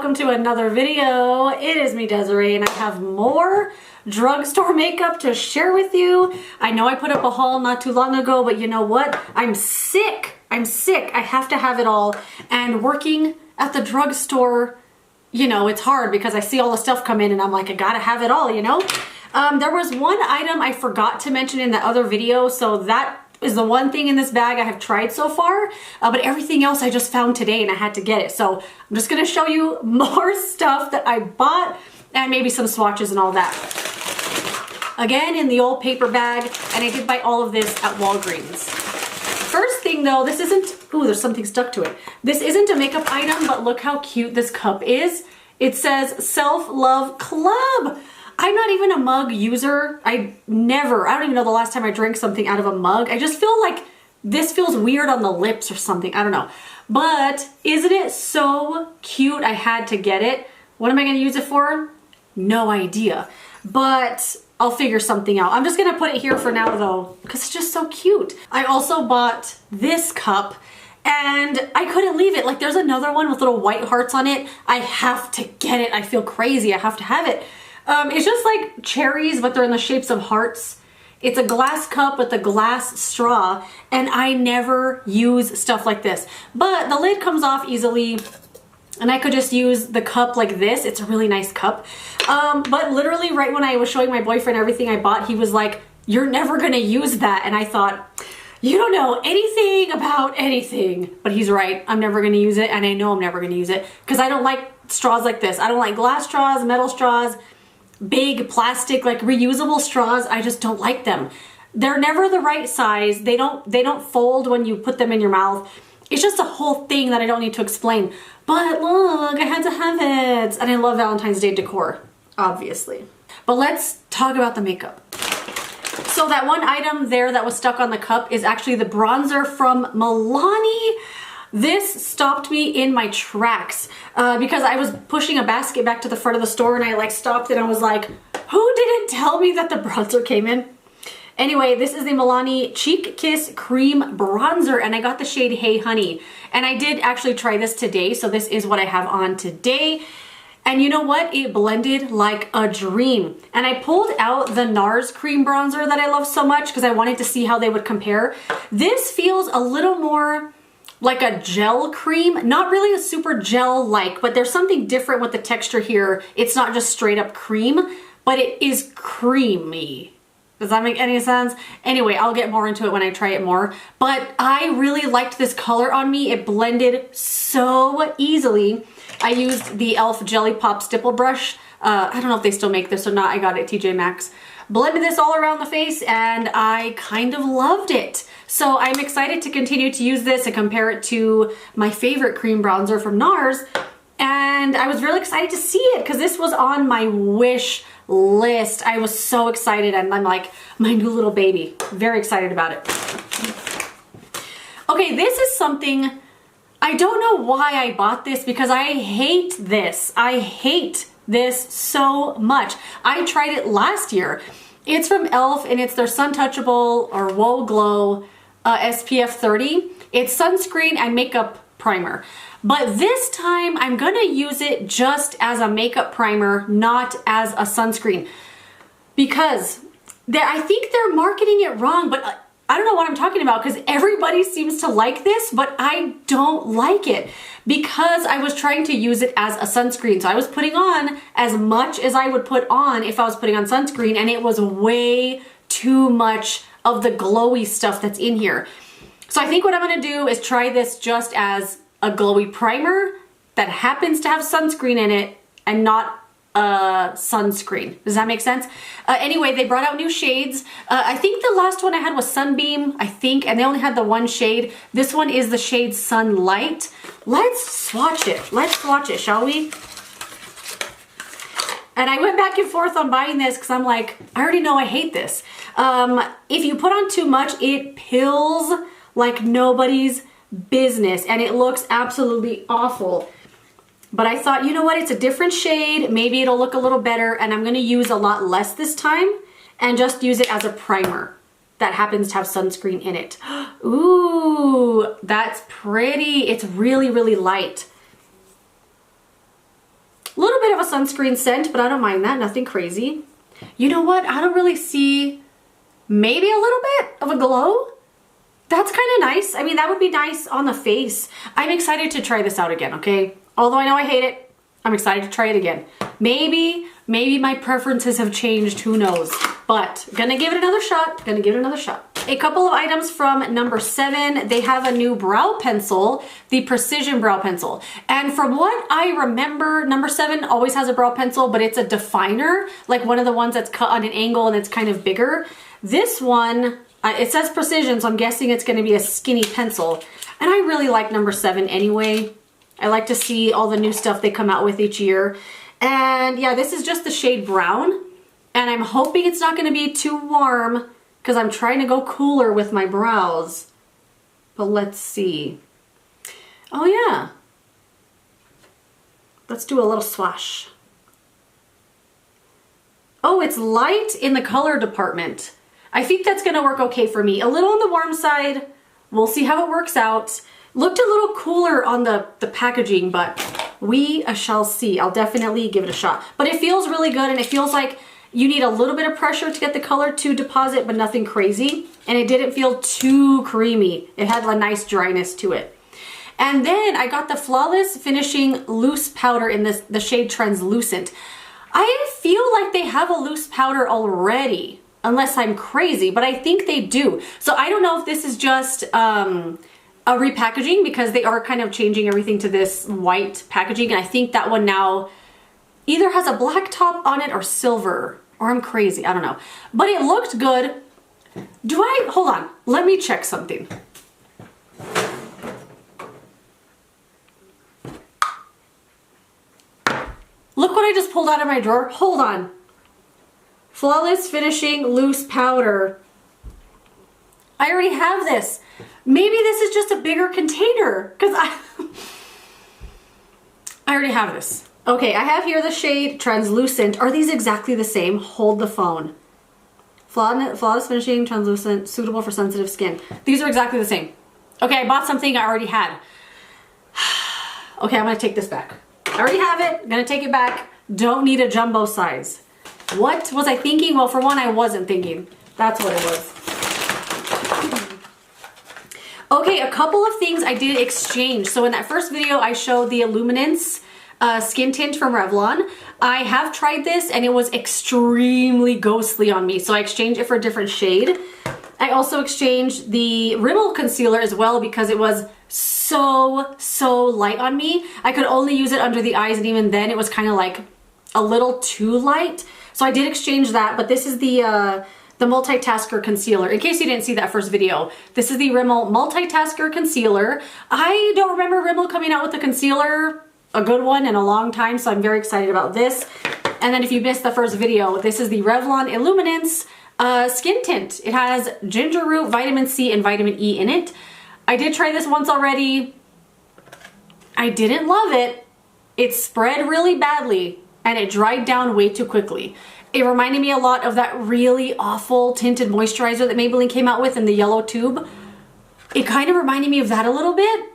welcome to another video. It is me, Desiree, and I have more drugstore makeup to share with you. I know I put up a haul not too long ago, but you know what? I'm sick. I have to have it all. And working at the drugstore, you know, it's hard because I see all the stuff come in and I'm like, I gotta have it all, you know? There was one item I forgot to mention in the other video, so that is the one thing in this bag I have tried so far, but everything else I just found today and I had to get it. So I'm just gonna show you more stuff that I bought and maybe some swatches and all that. Again, in the old paper bag, and I did buy all of this at Walgreens. First thing though, this isn't, ooh, there's something stuck to it. This isn't a makeup item, but look how cute this cup is. It says Self-Love Club. I'm not even a mug user. I don't even know the last time I drank something out of a mug. I just feel like this feels weird on the lips or something. I don't know. But isn't it so cute? I had to get it. What am I going to use it for? No idea. But I'll figure something out. I'm just going to put it here for now though, because it's just so cute. I also bought this cup and I couldn't leave it. Like there's another one with little white hearts on it. I have to get it. I feel crazy. I have to have it. It's just like cherries, but they're in the shapes of hearts. It's a glass cup with a glass straw, and I never use stuff like this. But the lid comes off easily, and I could just use the cup like this. It's a really nice cup. But literally right when I was showing my boyfriend everything I bought, he was like, "You're never gonna use that." And I thought, you don't know anything about anything. But he's right, I'm never gonna use it, and I know I'm never gonna use it because I don't like straws like this. I don't like glass straws, metal straws, big plastic, like reusable straws. I just don't like them. They're never the right size. They don't fold when you put them in your mouth. It's just a whole thing that I don't need to explain. But look, I had to have it. And I love Valentine's Day decor, obviously. But let's talk about the makeup. So that one item there that was stuck on the cup is actually the bronzer from Milani. This stopped me in my tracks because I was pushing a basket back to the front of the store and I like stopped and I was like, who didn't tell me that the bronzer came in? Anyway, this is the Milani Cheek Kiss Cream Bronzer and I got the shade Hey Honey. And I did actually try this today, so this is what I have on today. And you know what? It blended like a dream. And I pulled out the NARS cream bronzer that I love so much because I wanted to see how they would compare. This feels a little more like a gel cream, not really a super gel-like, but there's something different with the texture here. It's not just straight up cream, but it is creamy. Does that make any sense? Anyway, I'll get more into it when I try it more, but I really liked this color on me. It blended so easily. I used the E.l.f. Jelly Pop Stipple Brush. I don't know if they still make this or not. I got it at TJ Maxx. Blended this all around the face and I kind of loved it. So I'm excited to continue to use this and compare it to my favorite cream bronzer from NARS. And I was really excited to see it because this was on my wish list. I was so excited and I'm like, my new little baby. Very excited about it. Okay, this is something, I don't know why I bought this because I hate this. I hate this so much. I tried it last year. It's from E.l.f. and it's their Sun Touchable or Whoa Glow SPF 30. It's sunscreen and makeup primer. But this time I'm gonna use it just as a makeup primer, not as a sunscreen. Because I think they're marketing it wrong, but I don't know what I'm talking about because everybody seems to like this, but I don't like it because I was trying to use it as a sunscreen. So I was putting on as much as I would put on if I was putting on sunscreen, and it was way too much of the glowy stuff that's in here. So I think what I'm gonna do is try this just as a glowy primer that happens to have sunscreen in it and not sunscreen. Does that make sense? Anyway, they brought out new shades. I think the last one I had was Sunbeam, I think, and they only had the one shade. This one is the shade Sunlight. Let's swatch it. Let's swatch it, shall we? And I went back and forth on buying this because I'm like, I already know I hate this. If you put on too much, it pills like nobody's business and it looks absolutely awful. But I thought, you know what, it's a different shade, maybe it'll look a little better, and I'm gonna use a lot less this time and just use it as a primer that happens to have sunscreen in it. Ooh, that's pretty. It's really, really light. A little bit of a sunscreen scent, but I don't mind that, nothing crazy. You know what? I don't really see maybe a little bit of a glow. That's kind of nice. I mean, that would be nice on the face. I'm excited to try this out again, okay? Although I know I hate it, I'm excited to try it again. Maybe my preferences have changed, who knows? But gonna give it another shot, gonna give it another shot. A couple of items from number 7. They have a new brow pencil, the Precision Brow Pencil. And from what I remember, number 7 always has a brow pencil, but it's a definer, like one of the ones that's cut on an angle and it's kind of bigger. This one, it says Precision, so I'm guessing it's gonna be a skinny pencil. And I really like number 7 anyway. I like to see all the new stuff they come out with each year. And yeah, this is just the shade brown. And I'm hoping it's not gonna be too warm because I'm trying to go cooler with my brows. But let's see. Oh yeah. Let's do a little swash. Oh, it's light in the color department. I think that's gonna work okay for me. A little on the warm side. We'll see how it works out. Looked a little cooler on the packaging, but we shall see. I'll definitely give it a shot. But it feels really good, and it feels like you need a little bit of pressure to get the color to deposit, but nothing crazy. And it didn't feel too creamy. It had a nice dryness to it. And then I got the Flawless Finishing Loose Powder in the shade Translucent. I feel like they have a loose powder already, unless I'm crazy, but I think they do. So I don't know if this is just a repackaging, because they are kind of changing everything to this white packaging. And I think that one now either has a black top on it or silver, or I'm crazy, I don't know. But it looked good. Hold on, let me check something. Look what I just pulled out of my drawer. Hold on. Flawless Finishing Loose Powder. I already have this. Maybe this is just a bigger container, because I already have this. Okay, I have here the shade Translucent. Are these exactly the same? Hold the phone. Flawless Finishing Translucent, suitable for sensitive skin. These are exactly the same. Okay, I bought something I already had. Okay, I'm gonna take this back. I already have it, I'm gonna take it back. Don't need a jumbo size. What was I thinking? Well, for one, I wasn't thinking. That's what it was. Okay, a couple of things I did exchange. So in that first video, I showed the Illuminance skin tint from Revlon. I have tried this and it was extremely ghostly on me, so I exchanged it for a different shade. I also exchanged the Rimmel concealer as well because it was so light on me. I could only use it under the eyes, and even then it was kind of like a little too light. So I did exchange that, but this is the Multitasker Concealer. In case you didn't see that first video, this is the Rimmel Multitasker Concealer. I don't remember Rimmel coming out with a concealer, a good one, in a long time, so I'm very excited about this. And then if you missed the first video, this is the Revlon Illuminance skin tint. It has ginger root, vitamin C, and vitamin E in it. I did try this once already. I didn't love it. It spread really badly and it dried down way too quickly. It reminded me a lot of that really awful tinted moisturizer that Maybelline came out with in the yellow tube. It kind of reminded me of that a little bit.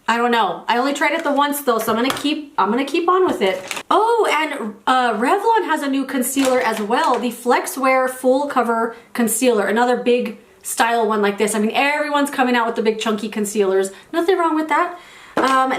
I don't know. I only tried it the once though, so I'm gonna keep on with it. Oh, and Revlon has a new concealer as well, the Flex Wear Full Cover Concealer, another big style one like this. I mean, everyone's coming out with the big chunky concealers. Nothing wrong with that.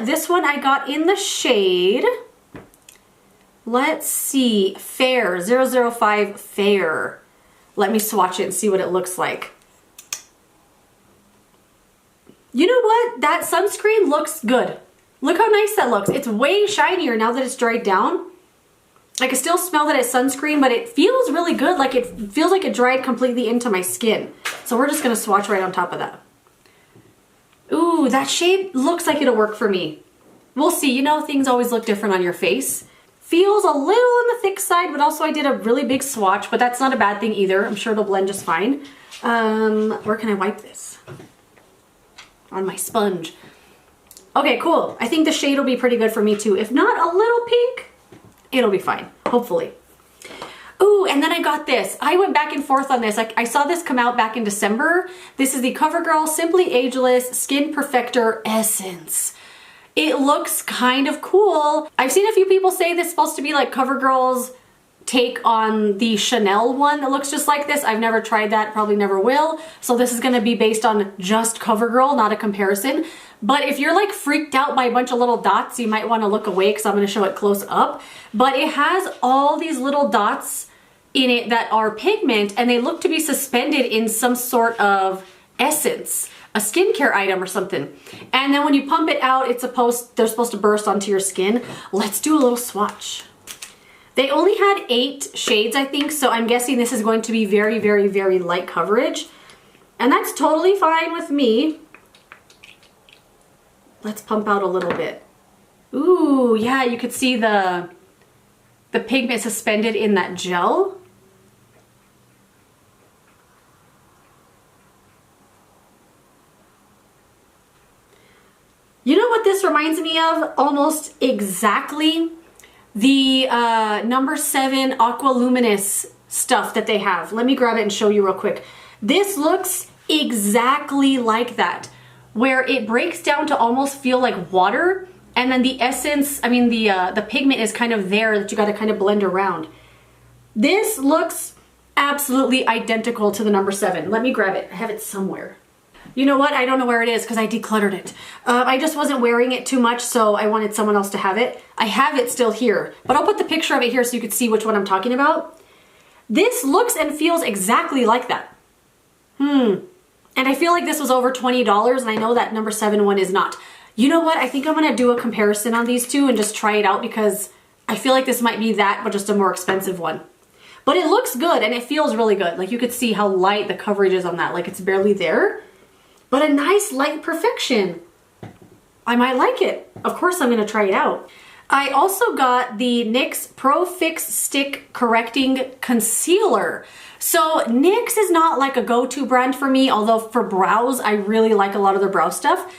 This one I got in the shade, let's see, Fair, 005 Fair. Let me swatch it and see what it looks like. You know what? That sunscreen looks good. Look how nice that looks. It's way shinier now that it's dried down. I can still smell that it's sunscreen, but it feels really good. Like it feels like it dried completely into my skin. So we're just gonna swatch right on top of that. Ooh, that shade looks like it'll work for me. We'll see. You know, things always look different on your face. Feels a little on the thick side, but also I did a really big swatch, but that's not a bad thing either. I'm sure it'll blend just fine. Where can I wipe this? On my sponge. Okay, cool. I think the shade will be pretty good for me too. If not a little pink, it'll be fine, hopefully. Ooh, and then I got this. I went back and forth on this. I saw this come out back in December. This is the CoverGirl Simply Ageless Skin Perfector Essence. It looks kind of cool. I've seen a few people say this is supposed to be like CoverGirl's take on the Chanel one that looks just like this. I've never tried that, probably never will. So this is gonna be based on just CoverGirl, not a comparison. But if you're like freaked out by a bunch of little dots, you might wanna look away because I'm gonna show it close up. But it has all these little dots in it that are pigment, and they look to be suspended in some sort of essence, a skincare item or something. And then when you pump it out, they're supposed to burst onto your skin. Let's do a little swatch. They only had 8 shades, I think, so I'm guessing this is going to be very, very, very light coverage. And that's totally fine with me. Let's pump out a little bit. Ooh, yeah, you could see the pigment suspended in that gel. You know what this reminds me of? Almost exactly the number 7 Aqua Luminous stuff that they have. Let me grab it and show you real quick. This looks exactly like that, where it breaks down to almost feel like water, and then the essence, I mean the pigment is kind of there that you got to kind of blend around. This looks absolutely identical to the number 7. Let me grab it. I have it somewhere. You know what? I don't know where it is because I decluttered it. I just wasn't wearing it too much, so I wanted someone else to have it. I have it still here, but I'll put the picture of it here so you can see which one I'm talking about. This looks and feels exactly like that. And I feel like this was over $20, and I know that number 7 one is not. You know what? I think I'm gonna do a comparison on these two and just try it out because I feel like this might be that, but just a more expensive one. But it looks good and it feels really good. Like you could see how light the coverage is on that. Like it's barely there. But a nice light perfection. I might like it. Of course I'm gonna try it out. I also got the NYX Pro Fix Stick Correcting Concealer. So NYX is not like a go-to brand for me, although for brows, I really like a lot of their brow stuff.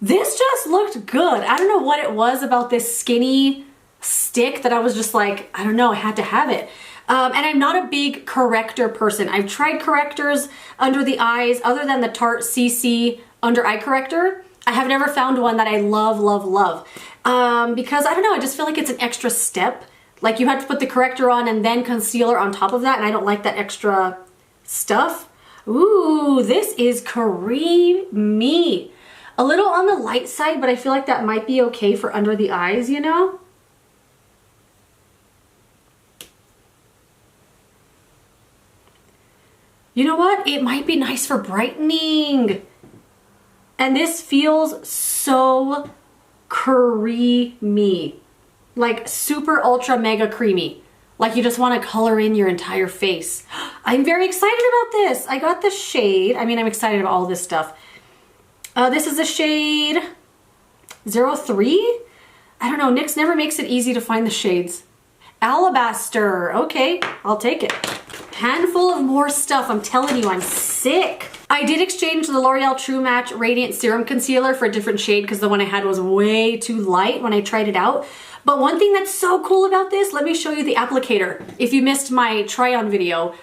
This just looked good. I don't know what it was about this skinny stick that I was just like, I don't know, I had to have it. And I'm not a big corrector person. I've tried correctors under the eyes other than the Tarte CC under eye corrector. I have never found one that I love, love, love. Because I don't know, I just feel like it's an extra step. Like you have to put the corrector on and then concealer on top of that, and I don't like that extra stuff. Ooh, this is creamy. A little on the light side, but I feel like that might be okay for under the eyes, you know? You know what? It might be nice for brightening. And this feels so creamy. Like super ultra mega creamy. Like you just want to color in your entire face. I'm very excited about this. I got the shade. I mean, I'm excited about all this stuff. This is the shade 03. I don't know, NYX never makes it easy to find the shades. Alabaster, okay, I'll take it. Handful of more stuff, I'm telling you, I'm sick. I did exchange the L'Oreal True Match Radiant Serum Concealer for a different shade because the one I had was way too light when I tried it out. But one thing that's so cool about this, let me show you the applicator. If you missed my try-on video,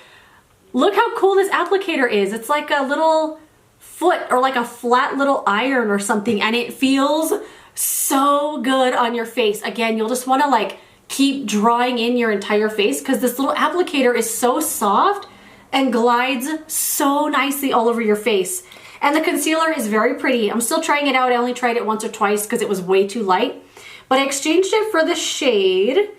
look how cool this applicator is. It's like a little foot or like a flat little iron or something, and it feels so good on your face. Again, you'll just want to like keep drawing in your entire face because this little applicator is so soft and glides so nicely all over your face. And the concealer is very pretty. I'm still trying it out. I only tried it once or twice because it was way too light. But I exchanged it for the shade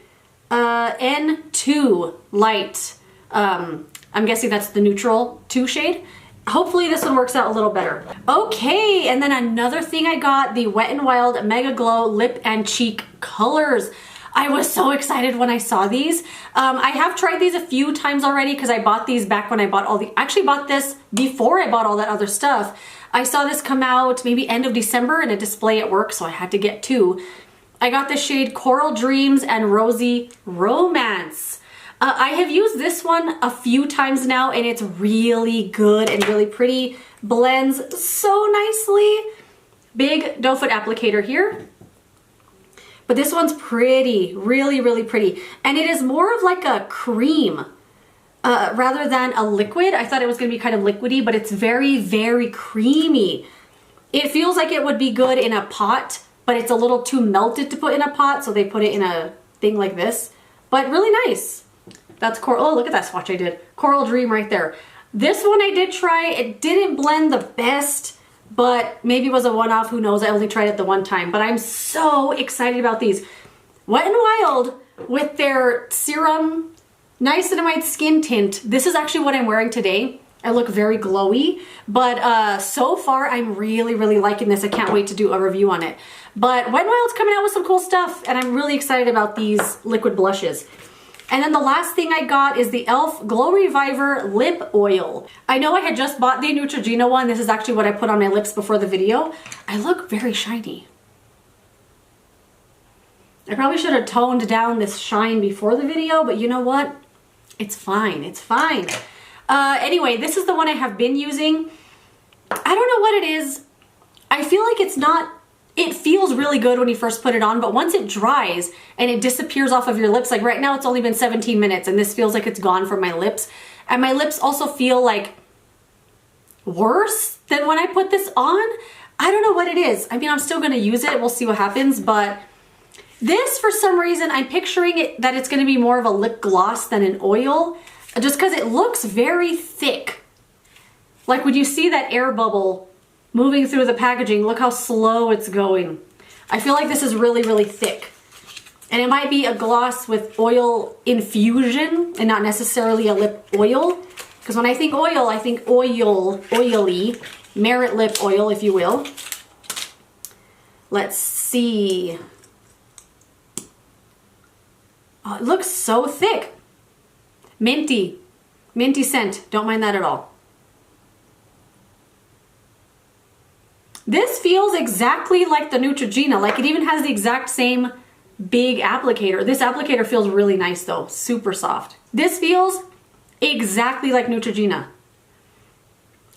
N2 Light. I'm guessing that's the neutral 2 shade. Hopefully this one works out a little better. Okay, and then another thing I got, the Wet n Wild Mega Glow Lip and Cheek Colors. I was so excited when I saw these. I have tried these a few times already because I bought these back when I bought all the, actually bought this before I bought all that other stuff. I saw this come out maybe end of December in a display at work, so I had to get 2. I got the shade Coral Dreams and Rosy Romance. I have used this one a few times now and it's really good and really pretty. Blends so nicely. Big doe foot applicator here. But this one's pretty, really, really pretty. And it is more of like a cream rather than a liquid. I thought it was gonna be kind of liquidy, but it's very, very creamy. It feels like it would be good in a pot but it's a little too melted to put in a pot, so they put it in a thing like this. But really nice. That's Coral. Oh, look at that swatch I did. Coral Dream right there. This one I did try. It didn't blend the best, but maybe it was a one-off. Who knows? I only tried it the one time. But I'm so excited about these. Wet n Wild with their Serum Niacinamide Skin Tint. This is actually what I'm wearing today. I look very glowy, but so far I'm really, really liking this. I can't wait to do a review on it. But Wet n Wild's coming out with some cool stuff, and I'm really excited about these liquid blushes. And then the last thing I got is the e.l.f. Glow Reviver Lip Oil. I know I had just bought the Neutrogena one. This is actually what I put on my lips before the video. I look very shiny. I probably should have toned down this shine before the video, but you know what? It's fine. It's fine. Anyway, this is the one I have been using. I don't know what it is. I feel like it's not... It feels really good when you first put it on, but once it dries and it disappears off of your lips, like right now it's only been 17 minutes and this feels like it's gone from my lips. And my lips also feel like worse than when I put this on. I don't know what it is. I mean, I'm still gonna use it. We'll see what happens, but this, for some reason, I'm picturing it that it's gonna be more of a lip gloss than an oil, just because it looks very thick. Like when you see that air bubble moving through the packaging, look how slow it's going. I feel like this is really, really thick. And it might be a gloss with oil infusion and not necessarily a lip oil. Because when I think oil, I think oily, Merit lip oil, if you will. Let's see. Oh, it looks so thick. Minty. Minty scent. Don't mind that at all. This feels exactly like the Neutrogena. Like it even has the exact same big applicator. This applicator feels really nice though. Super soft. This feels exactly like Neutrogena.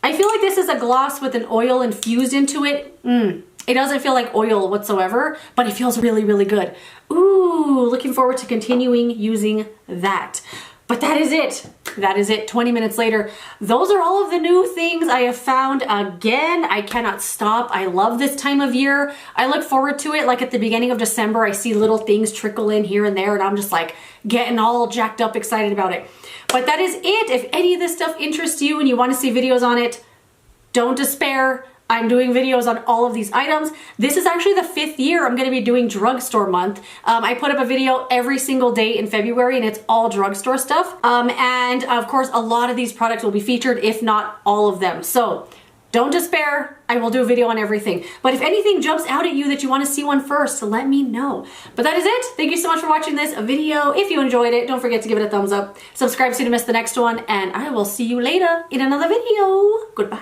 I feel like this is a gloss with an oil infused into it. It doesn't feel like oil whatsoever, but it feels really, really good. Ooh, looking forward to continuing using that. But that is it. That is it. 20 minutes later. Those are all of the new things I have found. Again, I cannot stop. I love this time of year. I look forward to it. Like at the beginning of December, I see little things trickle in here and there, and I'm just like getting all jacked up, excited about it. But that is it. If any of this stuff interests you and you want to see videos on it, don't despair. I'm doing videos on all of these items. This is actually the 5th year I'm gonna be doing drugstore month. I put up a video every single day in February and it's all drugstore stuff. And of course, a lot of these products will be featured, if not all of them. So don't despair, I will do a video on everything. But if anything jumps out at you that you wanna see one first, let me know. But that is it. Thank you so much for watching this video. If you enjoyed it, don't forget to give it a thumbs up. Subscribe so you don't miss the next one, and I will see you later in another video. Goodbye.